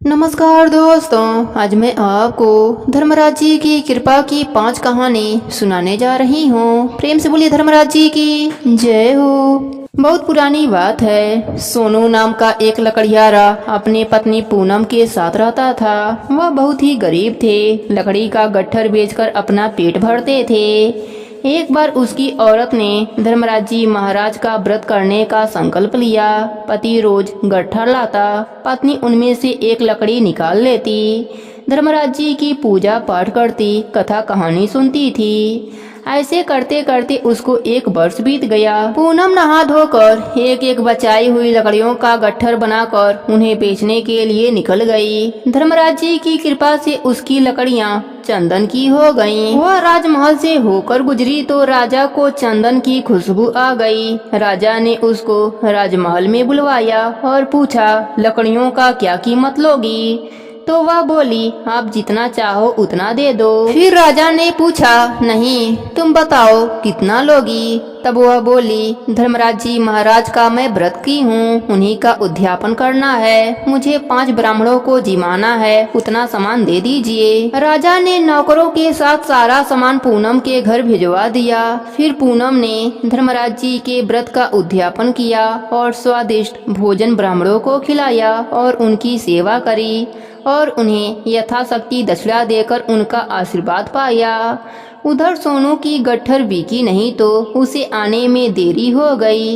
नमस्कार दोस्तों, आज मैं आपको धर्मराज जी की कृपा की 5 कहानी सुनाने जा रही हूँ। प्रेम से बोलिए धर्मराज जी की जय हो। बहुत पुरानी बात है। सोनू नाम का एक लकड़ियारा अपनी पत्नी पूनम के साथ रहता था। वह बहुत ही गरीब थे, लकड़ी का गट्ठर बेचकर अपना पेट भरते थे। एक बार उसकी औरत ने धर्मराज जी महाराज का व्रत करने का संकल्प लिया। पति रोज गट्ठर लाता, पत्नी उनमें से एक लकड़ी निकाल लेती, धर्मराज जी की पूजा पाठ करती, कथा कहानी सुनती थी। ऐसे करते करते उसको 1 वर्ष बीत गया। पूनम नहा धोकर एक एक बचाई हुई लकड़ियों का गट्ठर बनाकर उन्हें बेचने के लिए निकल गई। धर्मराज जी की कृपा से उसकी लकड़ियां चंदन की हो गईं। वह राजमहल से होकर गुजरी तो राजा को चंदन की खुशबू आ गई। राजा ने उसको राजमहल में बुलवाया और पूछा, लकड़ियों का क्या कीमत लोगी? तो वह बोली, आप जितना चाहो उतना दे दो। फिर राजा ने पूछा, नहीं तुम बताओ कितना लोगी? तब वह बोली, धर्मराज जी महाराज का मैं व्रत की हूँ, उन्हीं का उद्यापन करना है, मुझे 5 ब्राह्मणों को जिमाना है, उतना सामान दे दीजिए। राजा ने नौकरों के साथ सारा सामान पूनम के घर भिजवा दिया। फिर पूनम ने धर्मराज जी के व्रत का उद्यापन किया और स्वादिष्ट भोजन ब्राह्मणों को खिलाया और उनकी सेवा करी और उन्हें यथाशक्ति दक्षिणा देकर उनका आशीर्वाद पाया। उधर सोनू की गट्ठर बिकी नहीं तो उसे आने में देरी हो गई।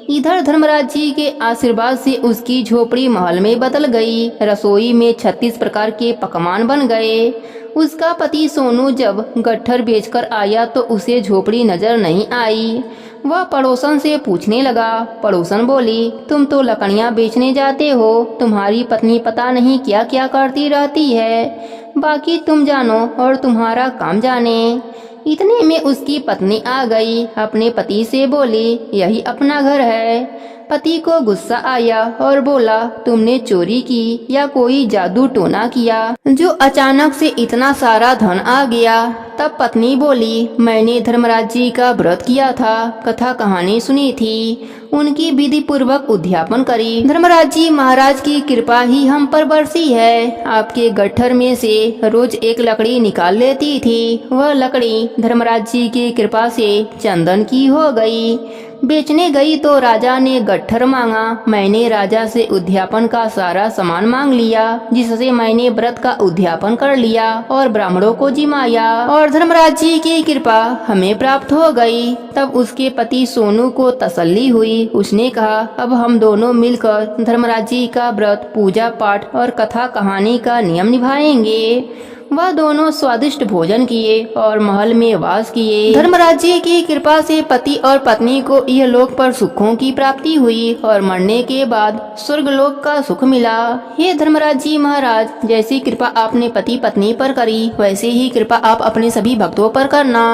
इधर धर्मराज जी के आशीर्वाद से उसकी झोपड़ी महल में बदल गई। रसोई में 36 प्रकार के पकवान बन गए। उसका पति सोनू जब गट्ठर बेचकर आया तो उसे झोपड़ी नजर नहीं आई। वह पड़ोसन से पूछने लगा। पड़ोसन बोली, तुम तो लकड़ियां बेचने जाते हो, तुम्हारी पत्नी पता नहीं क्या क्या करती रहती है, बाकी तुम जानो और तुम्हारा काम जाने। इतने में उसकी पत्नी आ गई। अपने पति से बोली, यही अपना घर है। पति को गुस्सा आया और बोला, तुमने चोरी की या कोई जादू टोना किया जो अचानक से इतना सारा धन आ गया? तब पत्नी बोली, मैंने धर्मराज जी का व्रत किया था, कथा कहानी सुनी थी, उनकी विधि पूर्वक उद्यापन करी। धर्मराज जी महाराज की कृपा ही हम पर बरसी है। आपके गट्ठर में से रोज एक लकड़ी निकाल लेती थी। वह लकड़ी धर्मराज जी की कृपा से चंदन की हो गई। बेचने गई तो राजा ने गट्ठर मांगा। मैंने राजा से उद्यापन का सारा सामान मांग लिया, जिससे मैंने व्रत का उद्यापन कर लिया और ब्राह्मणों को जिमाया और धर्मराज जी की कृपा हमें प्राप्त हो गई। तब उसके पति सोनू को तसल्ली हुई। उसने कहा, अब हम दोनों मिलकर धर्मराज जी का व्रत, पूजा पाठ और कथा कहानी का नियम निभाएंगे। वह दोनों स्वादिष्ट भोजन किए और महल में वास किए। धर्मराज जी की कृपा से पति और पत्नी को यह लोक पर सुखों की प्राप्ति हुई और मरने के बाद स्वर्ग लोक का सुख मिला। हे धर्मराज जी महाराज, जैसी कृपा आपने पति पत्नी पर करी, वैसे ही कृपा आप अपने सभी भक्तों पर करना।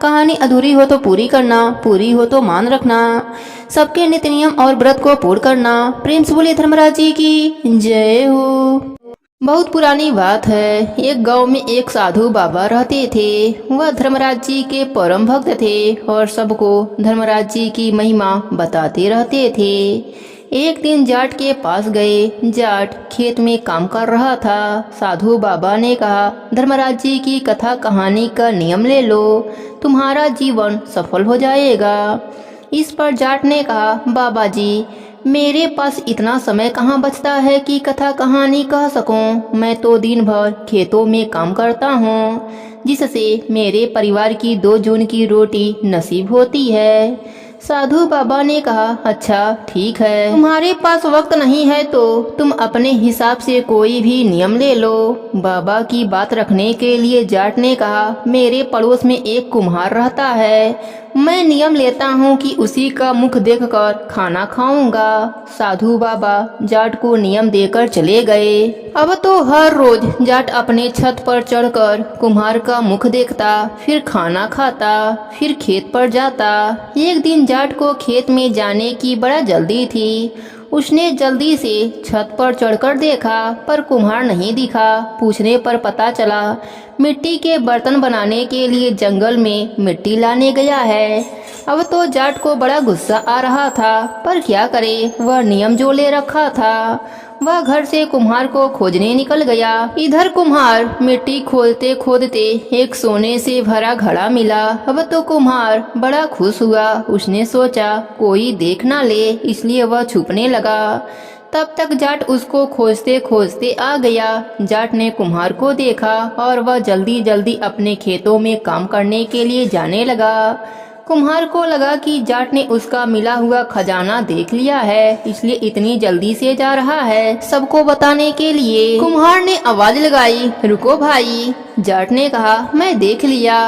कहानी अधूरी हो तो पूरी करना, पूरी हो तो मान रखना। सबके नित्य नियम और व्रत को पूर्ण करना। प्रेम से बोलिए धर्मराज जी की जय हो। बहुत पुरानी बात है। एक गांव में एक साधु बाबा रहते थे। वह धर्मराज जी के परम भक्त थे और सबको धर्मराज जी की महिमा बताते रहते थे। एक दिन जाट के पास गए। जाट खेत में काम कर रहा था। साधु बाबा ने कहा, धर्मराज जी की कथा कहानी का नियम ले लो, तुम्हारा जीवन सफल हो जाएगा। इस पर जाट ने कहा, बाबा जी, मेरे पास इतना समय कहाँ बचता है कि कथा कहानी कह सकूं। मैं तो दिन भर खेतों में काम करता हूँ, जिससे मेरे परिवार की 2 जून की रोटी नसीब होती है। साधु बाबा ने कहा, अच्छा ठीक है, तुम्हारे पास वक्त नहीं है तो तुम अपने हिसाब से कोई भी नियम ले लो। बाबा की बात रखने के लिए जाट ने कहा, मेरे पड़ोस में एक कुम्हार रहता है, मैं नियम लेता हूँ कि उसी का मुख देखकर खाना खाऊंगा। साधु बाबा जाट को नियम देकर चले गए। अब तो हर रोज जाट अपने छत पर चढ़कर कुम्हार का मुख देखता, फिर खाना खाता, फिर खेत पर जाता। एक दिन जाट को खेत में जाने की बड़ा जल्दी थी। उसने जल्दी से छत पर चढ़कर देखा पर कुम्हार नहीं दिखा। पूछने पर पता चला मिट्टी के बर्तन बनाने के लिए जंगल में मिट्टी लाने गया है। अब तो जाट को बड़ा गुस्सा आ रहा था, पर क्या करे, वह नियम जो ले रखा था वह घर से कुम्हार को खोजने निकल गया। इधर कुम्हार मिट्टी खोदते खोदते एक सोने से भरा घड़ा मिला। अब तो कुम्हार बड़ा खुश हुआ। उसने सोचा कोई देख ना ले, इसलिए वह छुपने लगा। तब तक जाट उसको खोजते खोजते आ गया। जाट ने कुम्हार को देखा और वह जल्दी जल्दी अपने खेतों में काम करने के लिए जाने लगा। कुम्हार को लगा कि जाट ने उसका मिला हुआ खजाना देख लिया है, इसलिए इतनी जल्दी से जा रहा है सबको बताने के लिए। कुम्हार ने आवाज लगाई, रुको भाई। जाट ने कहा, मैं देख लिया,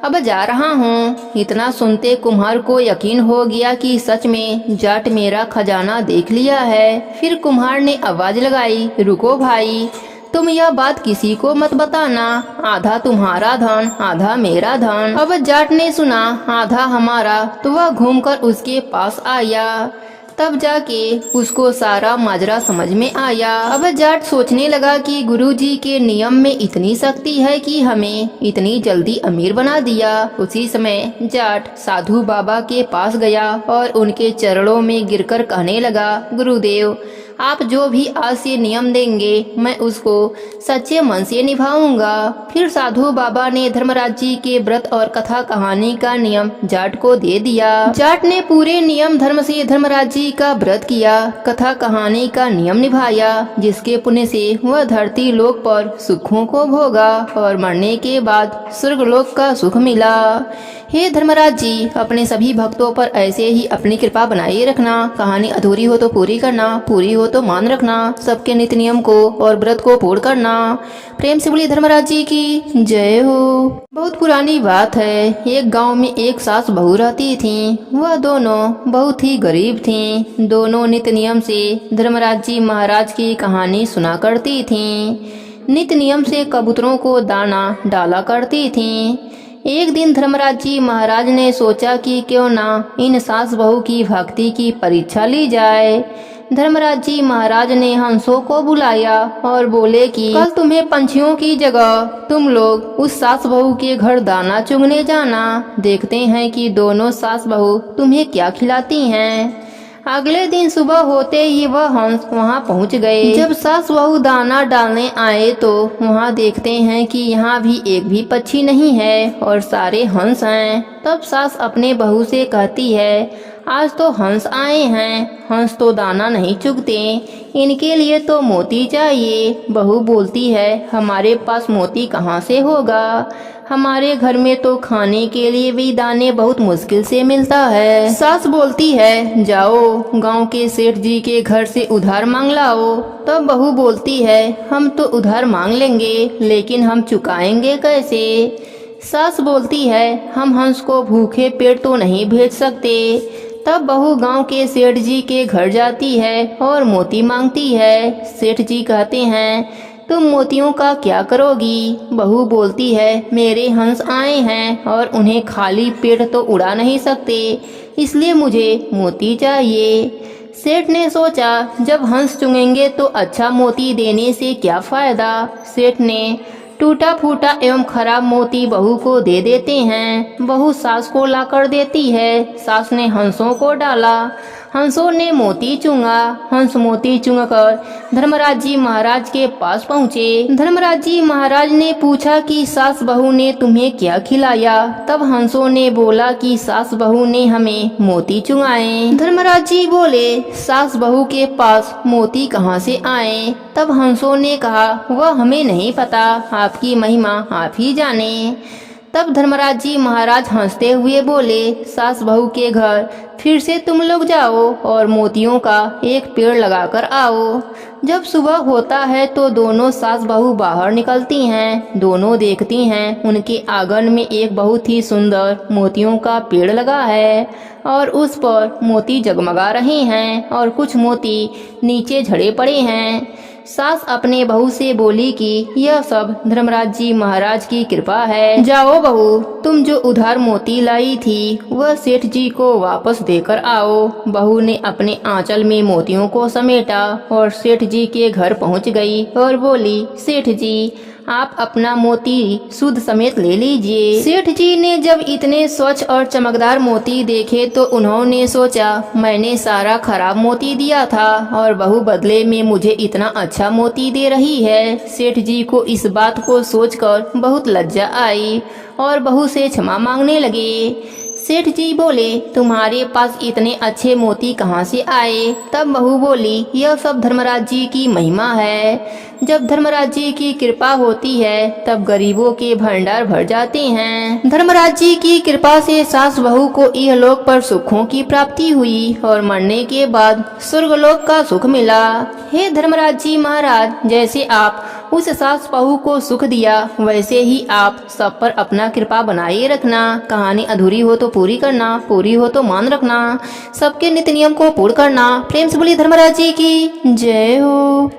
अब जा रहा हूँ। इतना सुनते कुम्हार को यकीन हो गया कि सच में जाट मेरा खजाना देख लिया है। फिर कुम्हार ने आवाज लगाई, रुको भाई, तुम यह बात किसी को मत बताना। आधा तुम्हारा धन, आधा मेरा धन। अब जाट ने सुना आधा हमारा, तो वह घूमकर उसके पास आया। तब जाके उसको सारा माजरा समझ में आया। अब जाट सोचने लगा कि गुरुजी के नियम में इतनी शक्ति है कि हमें इतनी जल्दी अमीर बना दिया। उसी समय जाट साधु बाबा के पास गया और उनके चरणों में गिरकर कहने लगा, गुरुदेव, आप जो भी आज से नियम देंगे मैं उसको सच्चे मन से निभाऊंगा। फिर साधु बाबा ने धर्मराज जी के व्रत और कथा कहानी का नियम जाट को दे दिया। जाट ने पूरे नियम धर्म से धर्मराज जी का व्रत किया, कथा कहानी का नियम निभाया, जिसके पुण्य से वह धरती लोक पर सुखों को भोगा और मरने के बाद स्वर्ग लोक का सुख मिला। हे धर्मराज जी, अपने सभी भक्तों पर ऐसे ही अपनी कृपा बनाए रखना। कहानी अधूरी हो तो पूरी करना, पूरी हो तो मान रखना। सबके नित्य नियम को और व्रत को पूर्ण करना। प्रेम से बोलिए धर्मराज जी की जय हो। बहुत पुरानी बात है। एक गांव में एक सास बहू रहती थीं। वह दोनों बहुत ही गरीब थीं। दोनों नित्य नियम से धर्मराज जी महाराज की कहानी सुना करती थीं। नित्य नियम से कबूतरों को दाना डाला करती थीं। एक दिन धर्मराज जी महाराज ने सोचा कि क्यों ना इन सास बहू की भक्ति की परीक्षा ली जाए। धर्मराज जी महाराज ने हंसों को बुलाया और बोले कि कल तुम्हें पंछियों की जगह तुम लोग उस सास बहू के घर दाना चुगने जाना। देखते हैं कि दोनों सास बहू तुम्हें क्या खिलाती हैं। अगले दिन सुबह होते ही वह हंस वहां पहुंच गए। जब सास बहू दाना डालने आए तो वहां देखते हैं कि यहाँ भी एक भी पक्षी नहीं है और सारे हंस हैं। तब सास अपने बहू से कहती है, आज तो हंस आए हैं, हंस तो दाना नहीं चुगते, इनके लिए तो मोती चाहिए। बहू बोलती है, हमारे पास मोती कहाँ से होगा, हमारे घर में तो खाने के लिए भी दाने बहुत मुश्किल से मिलता है। सास बोलती है, जाओ गांव के सेठ जी के घर से उधार मांग लाओ। तब बहू बोलती है, हम तो उधार मांग लेंगे, लेकिन हम चुकाएंगे कैसे। सास बोलती है, हम हंस को भूखे पेट तो नहीं भेज सकते। तब बहू गांव के सेठ जी के घर जाती है और मोती मांगती है। सेठ जी कहते हैं, तुम मोतियों का क्या करोगी। बहू बोलती है, मेरे हंस आए हैं और उन्हें खाली पेट तो उड़ा नहीं सकते, इसलिए मुझे मोती चाहिए। सेठ ने सोचा, जब हंस चुगेंगे तो अच्छा मोती देने से क्या फायदा। सेठ ने टूटा फूटा एवं खराब मोती बहू को दे देते हैं। बहू सास को लाकर देती है। सास ने हंसों को डाला, हंसों ने मोती चुंगा। हंस मोती चुंगकर धर्मराज जी महाराज के पास पहुँचे। धर्मराज जी महाराज ने पूछा कि सास बहू ने तुम्हें क्या खिलाया। तब हंसों ने बोला कि सास बहू ने हमें मोती चुंगाए। धर्मराज जी बोले, सास बहू के पास मोती कहाँ से आए। तब हंसों ने कहा, वह हमें नहीं पता, आपकी महिमा आप ही जाने। तब धर्मराज जी महाराज हंसते हुए बोले, सास बहू के घर फिर से तुम लोग जाओ और मोतियों का एक पेड़ लगाकर आओ। जब सुबह होता है तो दोनों सास बहू बाहर निकलती हैं। दोनों देखती हैं उनके आंगन में एक बहुत ही सुंदर मोतियों का पेड़ लगा है और उस पर मोती जगमगा रहे हैं और कुछ मोती नीचे झड़े पड़े हैं। सास अपने बहू से बोली कि यह सब धर्मराज जी महाराज की कृपा है। जाओ बहू, तुम जो उधार मोती लाई थी वह सेठ जी को वापस देकर आओ। बहू ने अपने आंचल में मोतियों को समेटा और सेठ जी के घर पहुंच गई और बोली, सेठ जी आप अपना मोती शुद्ध समेत ले लीजिए। सेठ जी ने जब इतने स्वच्छ और चमकदार मोती देखे तो उन्होंने सोचा, मैंने सारा खराब मोती दिया था और बहू बदले में मुझे इतना अच्छा मोती दे रही है। सेठ जी को इस बात को सोचकर बहुत लज्जा आई और बहू से क्षमा मांगने लगे। सेठ जी बोले, तुम्हारे पास इतने अच्छे मोती कहाँ से आए? तब बहू बोली, यह सब धर्मराज जी की महिमा है। जब धर्मराज जी की कृपा होती है तब गरीबों के भंडार भर जाते हैं। धर्मराज जी की कृपा से सास बहू को इहलोक पर सुखों की प्राप्ति हुई और मरने के बाद स्वर्गलोक का सुख मिला। हे धर्मराज जी महाराज, जैसे आप उस सास बहू को सुख दिया वैसे ही आप सब पर अपना कृपा बनाए रखना। कहानी अधूरी हो तो पूरी करना, पूरी हो तो मान रखना, सबके नित्य नियम को पूर्ण करना। प्रेम से बोलिए धर्मराज जी की जय हो।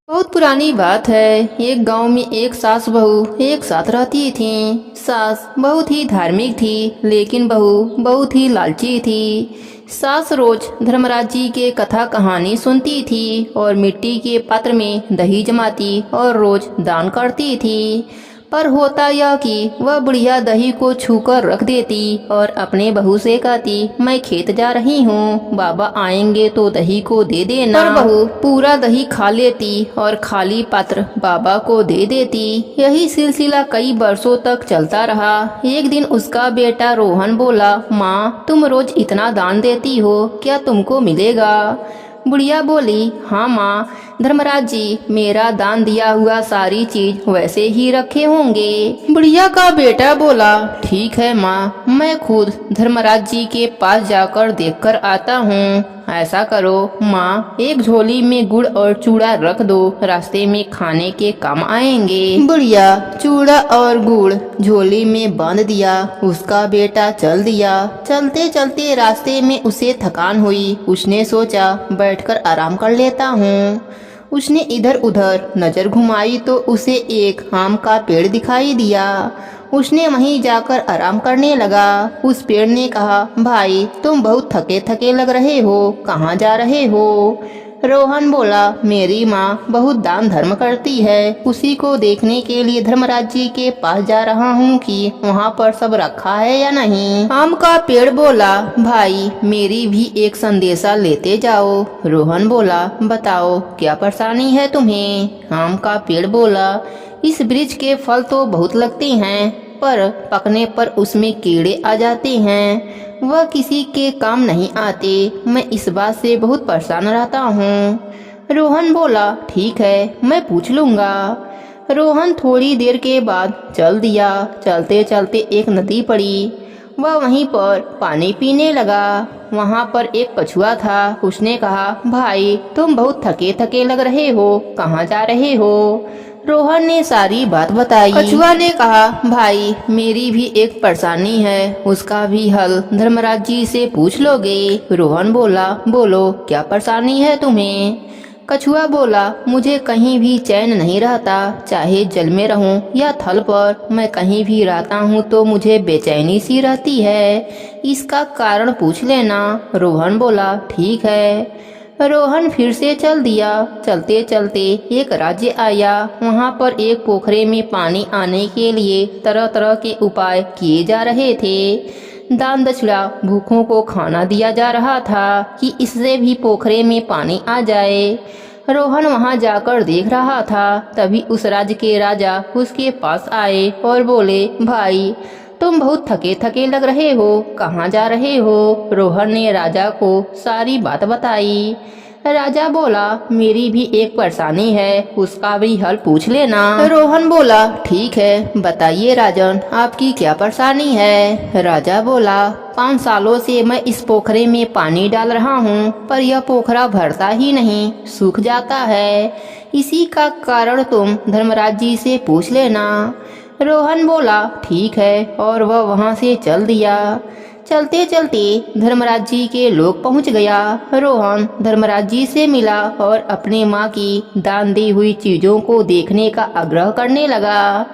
बहुत पुरानी बात है। एक गांव में एक सास बहू एक साथ रहती थीं। सास बहुत ही धार्मिक थी लेकिन बहू बहुत ही लालची थी। सास रोज धर्मराज जी के कथा कहानी सुनती थी और मिट्टी के पात्र में दही जमाती और रोज दान करती थी। पर होता यह कि वह बुढ़िया दही को छूकर रख देती और अपने बहू से कहती, मैं खेत जा रही हूँ, बाबा आएंगे तो दही को दे देना। पर बहू पूरा दही खा लेती और खाली पात्र बाबा को दे देती। यही सिलसिला कई वर्षों तक चलता रहा। एक दिन उसका बेटा रोहन बोला, माँ तुम रोज इतना दान देती हो, क्या तुमको मिलेगा? बुढ़िया बोली, हाँ माँ, धर्मराज जी मेरा दान दिया हुआ सारी चीज वैसे ही रखे होंगे। बुढ़िया का बेटा बोला, ठीक है माँ, मैं खुद धर्मराज जी के पास जाकर देखकर आता हूँ। ऐसा करो माँ, एक झोली में गुड़ और चूड़ा रख दो, रास्ते में खाने के काम आएंगे। बुढ़िया चूड़ा और गुड़ झोली में बांध दिया। उसका बेटा चल दिया। चलते चलते रास्ते में उसे थकान हुई। उसने सोचा, बैठकर आराम कर लेता हूँ। उसने इधर उधर नजर घुमाई तो उसे एक आम का पेड़ दिखाई दिया। उसने वहीं जाकर आराम करने लगा। उस पेड़ ने कहा, भाई तुम बहुत थके थके लग रहे हो, कहाँ जा रहे हो? रोहन बोला, मेरी माँ बहुत दान धर्म करती है, उसी को देखने के लिए धर्मराज जी के पास जा रहा हूँ कि वहाँ पर सब रखा है या नहीं। आम का पेड़ बोला, भाई मेरी भी एक संदेशा लेते जाओ। रोहन बोला, बताओ क्या परेशानी है तुम्हें? आम का पेड़ बोला, इस वृक्ष के फल तो बहुत लगते हैं पर पकने पर उसमें कीड़े आ जाते हैं, वह किसी के काम नहीं आते। मैं इस बात से बहुत परेशान रहता हूँ। रोहन बोला, ठीक है, मैं पूछ लूँगा। रोहन थोड़ी देर के बाद चल दिया। चलते चलते एक नदी पड़ी। वह वहीं पर पानी पीने लगा। वहाँ पर एक कछुआ था। उसने कहा, भाई तुम बहुत थके थके लग रहे हो, कहाँ जा रहे हो? रोहन ने सारी बात बताई। कछुआ ने कहा, भाई मेरी भी एक परेशानी है, उसका भी हल धर्मराज जी से पूछ लोगे? रोहन बोला, बोलो क्या परेशानी है तुम्हें? कछुआ बोला, मुझे कहीं भी चैन नहीं रहता, चाहे जल में रहूं या थल पर, मैं कहीं भी रहता हूं तो मुझे बेचैनी सी रहती है, इसका कारण पूछ लेना। रोहन बोला, ठीक है। रोहन फिर से चल दिया। चलते चलते एक राज्य आया। वहाँ पर एक पोखरे में पानी आने के लिए तरह तरह के उपाय किए जा रहे थे। दान दक्षिणा भूखों को खाना दिया जा रहा था कि इससे भी पोखरे में पानी आ जाए। रोहन वहाँ जाकर देख रहा था। तभी उस राज्य के राजा उसके पास आए और बोले, भाई तुम बहुत थके थके लग रहे हो, कहाँ जा रहे हो? रोहन ने राजा को सारी बात बताई। राजा बोला, मेरी भी एक परेशानी है, उसका भी हल पूछ लेना। रोहन बोला, ठीक है, बताइए राजन, आपकी क्या परेशानी है? राजा बोला, 5 सालों से मैं इस पोखरे में पानी डाल रहा हूँ पर यह पोखरा भरता ही नहीं, सूख जाता है, इसी का कारण तुम धर्मराज जी से पूछ लेना। रोहन बोला, ठीक है, और वह वहाँ से चल दिया। चलते चलते धर्मराज जी के लोग पहुँच गया। रोहन धर्मराज जी से मिला और अपनी माँ की दान दी हुई चीजों को देखने का आग्रह करने लगा।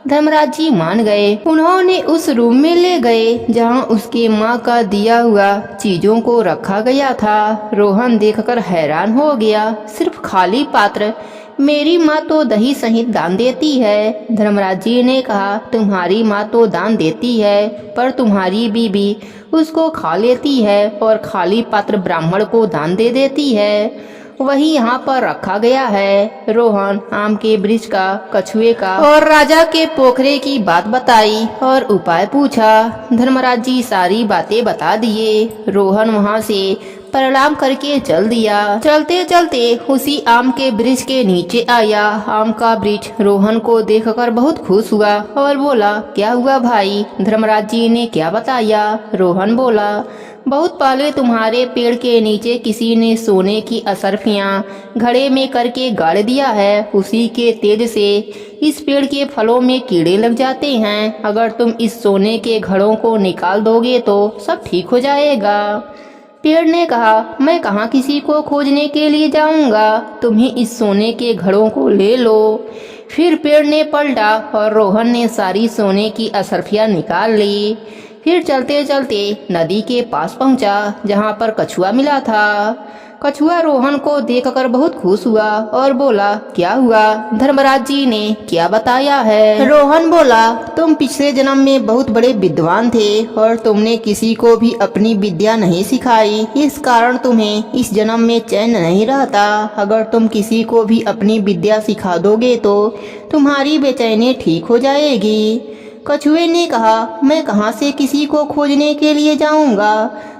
धर्मराज जी मान गए। उन्होंने उस रूम में ले गए जहाँ उसके माँ का दिया हुआ चीजों को रखा गया था। रोहन देखकर हैरान हो गया। सिर्फ खाली पात्र, मेरी माँ तो दही सहित दान देती है। धर्मराज जी ने कहा, तुम्हारी माँ तो दान देती है, पर तुम्हारी बीबी उसको खा लेती है और खाली पात्र ब्राह्मण को दान दे देती है। वही यहाँ पर रखा गया है। रोहन आम के वृक्ष का, कछुए का और राजा के पोखरे की बात बताई और उपाय पूछा। धर्मराज जी सारी बातें बता दिए। रोहन वहाँ से प्रणाम करके चल दिया। चलते चलते उसी आम के वृक्ष के नीचे आया। आम का वृक्ष रोहन को देखकर बहुत खुश हुआ और बोला, क्या हुआ भाई, धर्मराज जी ने क्या बताया? रोहन बोला, बहुत पहले तुम्हारे पेड़ के नीचे किसी ने सोने की असरफियां घड़े में करके गाड़ दिया है। उसी के तेज से इस पेड़ के फलों में कीड़े लग जाते हैं। अगर तुम इस सोने के घड़ों को निकाल दोगे तो सब ठीक हो जाएगा। पेड़ ने कहा, मैं कहाँ किसी को खोजने के लिए जाऊंगा, तुम ही इस सोने के घड़ों को ले लो। फिर पेड़ ने पलटा और रोहन ने सारी सोने की असरफियां निकाल ली। फिर चलते चलते नदी के पास पहुंचा जहां पर कछुआ मिला था। कछुआ रोहन को देखकर बहुत खुश हुआ और बोला, क्या हुआ, धर्मराज जी ने क्या बताया है? रोहन बोला, तुम पिछले जन्म में बहुत बड़े विद्वान थे और तुमने किसी को भी अपनी विद्या नहीं सिखाई। इस कारण तुम्हें इस जन्म में चैन नहीं रहता। अगर तुम किसी को भी अपनी विद्या सिखा दोगे तो तुम्हारी बेचैनी ठीक हो जाएगी। कछुए ने कहा, मैं कहाँ से किसी को खोजने के लिए जाऊंगा,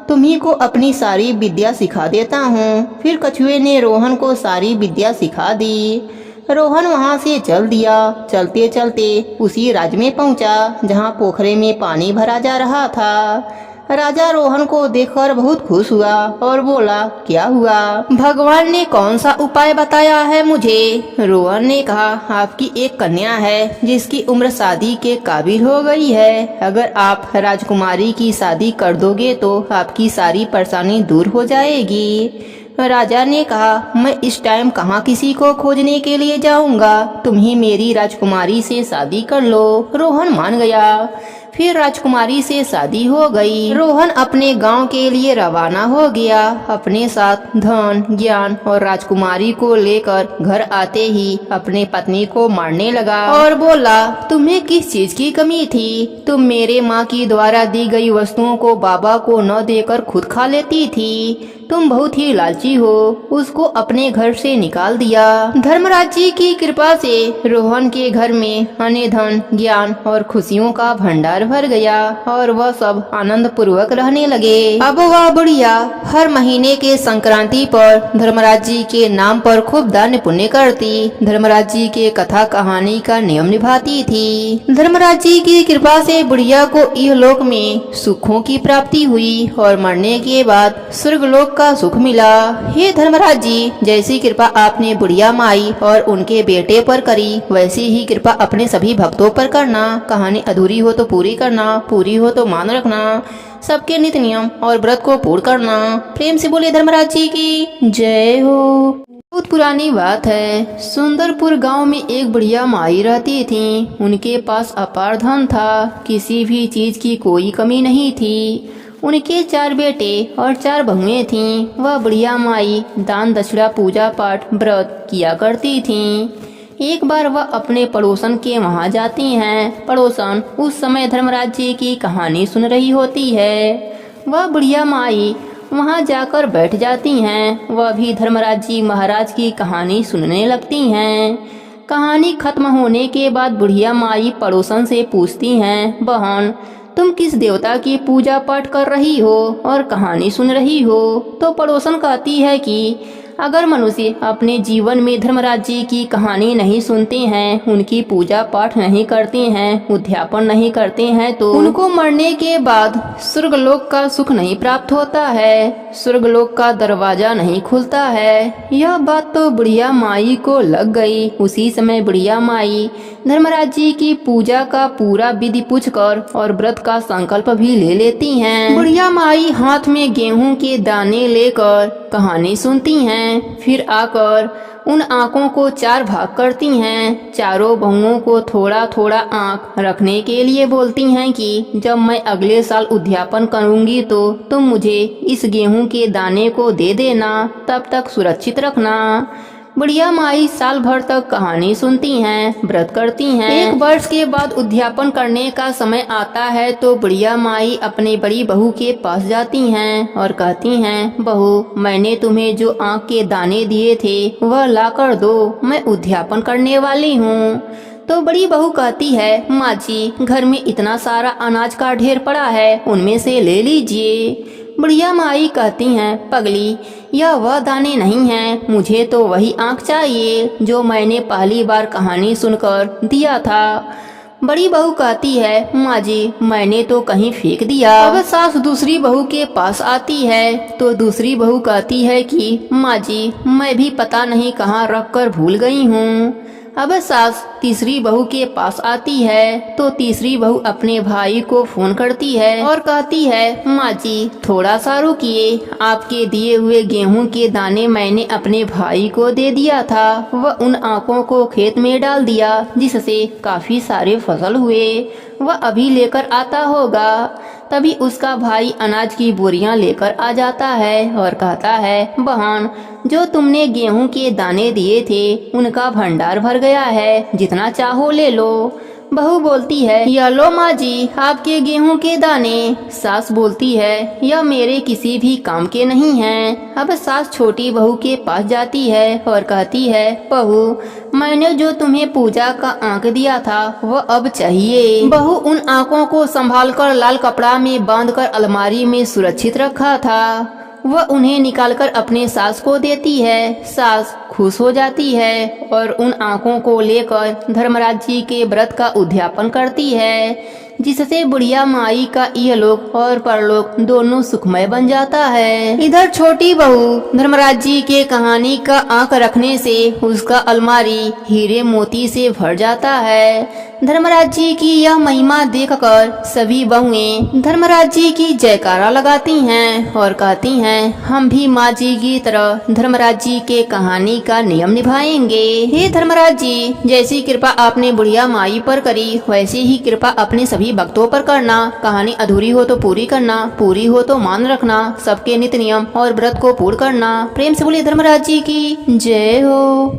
तुम्ही को अपनी सारी विद्या सिखा देता हूँ। फिर कछुए ने रोहन को सारी विद्या सिखा दी। रोहन वहाँ से चल दिया। चलते चलते उसी राज्य में पहुँचा जहाँ पोखरे में पानी भरा जा रहा था। राजा रोहन को देखकर बहुत खुश हुआ और बोला, क्या हुआ, भगवान ने कौन सा उपाय बताया है मुझे? रोहन ने कहा, आपकी एक कन्या है जिसकी उम्र शादी के काबिल हो गई है। अगर आप राजकुमारी की शादी कर दोगे तो आपकी सारी परेशानी दूर हो जाएगी। राजा ने कहा, मैं इस टाइम कहाँ किसी को खोजने के लिए जाऊंगा, तुम ही मेरी राजकुमारी से शादी कर लो। रोहन मान गया। फिर राजकुमारी से शादी हो गई। रोहन अपने गांव के लिए रवाना हो गया। अपने साथ धन, ज्ञान और राजकुमारी को लेकर घर आते ही अपने पत्नी को मारने लगा और बोला, तुम्हें किस चीज की कमी थी? तुम मेरे माँ की द्वारा दी गई वस्तुओं को बाबा को न देकर खुद खा लेती थी। तुम बहुत ही लालची हो। उसको अपने घर से निकाल दिया। धर्मराज जी की कृपा से रोहन के घर में अन्य धन, ज्ञान और खुशियों का भंडार भर गया और वह सब आनंद पूर्वक रहने लगे। अब वह बुढ़िया हर महीने के संक्रांति पर धर्मराज जी के नाम पर खूब दान पुण्य करती। धर्मराज जी के कथा कहानी का नियम निभाती थी। धर्मराज जी की कृपा से बुढ़िया को इहलोक में सुखों की प्राप्ति हुई और मरने के बाद स्वर्गलोक का सुख मिला। हे धर्मराज जी, जैसी कृपा आपने बुढ़िया माई और उनके बेटे पर करी, वैसी ही कृपा अपने सभी भक्तों पर करना। कहानी अधूरी हो तो पूरी करना, पूरी हो तो मान रखना, सबके नित्य नियम और व्रत को पूर्ण करना। प्रेम से बोले धर्मराज जी की जय हो। बहुत पुरानी बात है। सुंदरपुर गांव में एक बुढ़िया माई रहती थी। उनके पास अपार धन था, किसी भी चीज की कोई कमी नहीं थी। उनके 4 बेटे और 4 बहुएं थीं। वह बुढ़िया माई दान दक्षिणा, पूजा पाठ, व्रत किया करती थीं। एक बार वह अपने पड़ोसन के वहां जाती हैं। पड़ोसन उस समय धर्मराज जी की कहानी सुन रही होती है। वह बुढ़िया माई वहां जाकर बैठ जाती हैं। वह भी धर्मराज जी महाराज की कहानी सुनने लगती हैं। कहानी खत्म होने के बाद बुढ़िया माई पड़ोसन से पूछती हैं, बहन तुम किस देवता की पूजा पाठ कर रही हो और कहानी सुन रही हो? तो पड़ोसन कहती है कि अगर मनुष्य अपने जीवन में धर्मराज जी की कहानी नहीं सुनते हैं, उनकी पूजा पाठ नहीं करते हैं, उद्यापन नहीं करते हैं, तो उनको मरने के बाद स्वर्गलोक का सुख नहीं प्राप्त होता है, स्वर्गलोक का दरवाजा नहीं खुलता है। यह बात तो बुढ़िया माई को लग गई। उसी समय बुढ़िया माई धर्मराज जी की पूजा का पूरा विधि पूछकर और व्रत का संकल्प भी ले लेती हैं। बुढ़िया माई हाथ में गेहूं के दाने लेकर कहानी सुनती हैं। फिर आकर उन आँखों को 4 भाग करती हैं। चारों बहुओं को थोड़ा थोड़ा आँख रखने के लिए बोलती हैं कि जब मैं अगले साल उद्यापन करूंगी तो तुम मुझे इस गेहूं के दाने को दे देना, तब तक सुरक्षित रखना। बुढ़िया माई साल भर तक कहानी सुनती हैं, व्रत करती हैं। 1 वर्ष के बाद उद्यापन करने का समय आता है तो बुढ़िया माई अपने बड़ी बहू के पास जाती हैं और कहती हैं, बहू मैंने तुम्हें जो आँख के दाने दिए थे वह ला कर दो, मैं उद्यापन करने वाली हूँ। तो बड़ी बहू कहती है, माँ जी घर में इतना सारा अनाज का ढेर पड़ा है, उनमें से ले लीजिए। बुढ़िया माई कहती हैं, पगली यह वह दाने नहीं हैं, मुझे तो वही आँख चाहिए जो मैंने पहली बार कहानी सुनकर दिया था। बड़ी बहू कहती है, माँ जी मैंने तो कहीं फेंक दिया। अब सास दूसरी बहू के पास आती है तो दूसरी बहू कहती है कि माँ जी मैं भी पता नहीं कहाँ रख कर भूल गई हूँ। अब सास तीसरी बहू के पास आती है तो तीसरी बहू अपने भाई को फोन करती है और कहती है, माँ जी थोड़ा सा रुकिए, आपके दिए हुए गेहूं के दाने मैंने अपने भाई को दे दिया था, वह उन आँखों को खेत में डाल दिया जिससे काफी सारे फसल हुए, वह अभी लेकर आता होगा। तभी उसका भाई अनाज की बोरियां लेकर आ जाता है और कहता है, बहन जो तुमने गेहूं के दाने दिए थे उनका भंडार भर गया है, जितना चाहो ले लो। बहू बोलती है, या लो माँ जी आपके गेहूं के दाने। सास बोलती है, यह मेरे किसी भी काम के नहीं हैं। अब सास छोटी बहू के पास जाती है और कहती है, बहू मैंने जो तुम्हें पूजा का आँख दिया था वह अब चाहिए। बहू उन आँखों को संभाल कर लाल कपड़ा में बांधकर अलमारी में सुरक्षित रखा था, वह उन्हें निकालकर अपने सास को देती है। सास खुश हो जाती है और उन आँखों को लेकर धर्मराज जी के व्रत का उद्यापन करती है, जिससे बुढ़िया माई का इहलोक और परलोक दोनों सुखमय बन जाता है। इधर छोटी बहू धर्मराज जी के कहानी का आँख रखने से उसका अलमारी हीरे मोती से भर जाता है। धर्मराज जी की यह महिमा देखकर सभी बहुएं धर्मराज जी की जयकारा लगाती हैं और कहती हैं, हम भी माँ जी की तरह धर्मराज जी के कहानी का नियम निभाएंगे। हे धर्मराज जी, जैसी कृपा आपने बुढ़िया माई पर करी वैसी ही कृपा अपने सभी भक्तों पर करना। कहानी अधूरी हो तो पूरी करना, पूरी हो तो मान रखना, सबके नित्य नियम और व्रत को पूर्ण करना। प्रेम से बोलिए धर्मराज जी की जय हो।